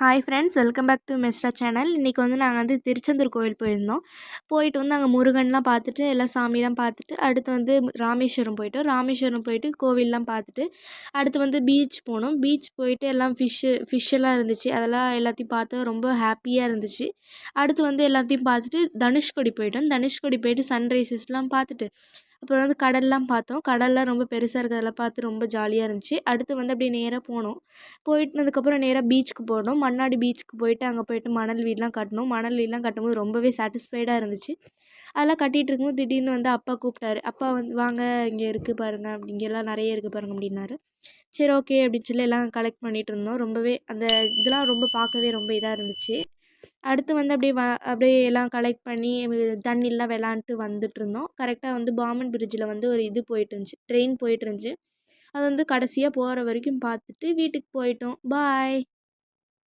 Hi friends, welcome back to மெஸ்ரா channel. இன்றைக்கி வந்து நாங்கள் வந்து திருச்செந்தூர் கோயில் போயிருந்தோம். போயிட்டு வந்து அங்கே முருகன்லாம் பார்த்துட்டு எல்லாம் சாமிலாம் பார்த்துட்டு அடுத்து வந்து ராமேஸ்வரம் போயிட்டோம். ராமேஸ்வரம் போயிட்டு கோவில்லாம் பார்த்துட்டு அடுத்து வந்து பீச் போனோம். பீச் போயிட்டு எல்லாம் ஃபிஷ்ஷெல்லாம் இருந்துச்சு. அதெல்லாம் எல்லாத்தையும் பார்த்து ரொம்ப ஹாப்பியாக இருந்துச்சு. அடுத்து வந்து எல்லாத்தையும் பார்த்துட்டு தனுஷ்கோடி போயிட்டோம். தனுஷ்கோடி போயிட்டு சன்ரைசஸ்லாம் பார்த்துட்டு அப்புறம் வந்து கடல்லாம் பார்த்தோம். கடல்லாம் ரொம்ப பெருசாக இருக்கிறதெல்லாம் பார்த்து ரொம்ப ஜாலியாக இருந்துச்சு. அடுத்து வந்து அப்படியே நேராக போனோம். போயிட்டதுக்கப்புறம் நேராக பீச்சுக்கு போனோம். மண்ணாடி பீச்சுக்கு போயிட்டு அங்கே போயிட்டு மணல் வீடுலாம் கட்டினோம். மணல் வீடுலாம் கட்டும்போது ரொம்பவே சாட்டிஸ்ஃபைடாக இருந்துச்சு. அதெல்லாம் கட்டிகிட்டு இருக்கும்போது திடீர்னு வந்து அப்பா கூப்பிட்டாரு. அப்பா வந்து வாங்க இங்கே இருக்குது பாருங்கள், அப்படி இங்கெல்லாம் நிறைய இருக்குது பாருங்கள் அப்படின்னாரு. சரி ஓகே அப்படின்னு சொல்லி எல்லாம் கலெக்ட் பண்ணிகிட்டு இருந்தோம். ரொம்பவே அந்த இதெல்லாம் ரொம்ப பார்க்கவே ரொம்ப இதாக இருந்துச்சு. அடுத்து வந்து அப்படியே எல்லாம் கலெக்ட் பண்ணி தண்ணிலாம் விளாண்ட்டு வந்துட்டுருந்தோம். கரெக்டாக வந்து பாம்பன் பிரிட்ஜில் வந்து ஒரு இது போயிட்டுருந்துச்சு, ட்ரெயின் போயிட்டுருந்துச்சு. அது வந்து கடைசியாக போகிற வரைக்கும் பார்த்துட்டு வீட்டுக்கு போயிட்டோம். பாய்.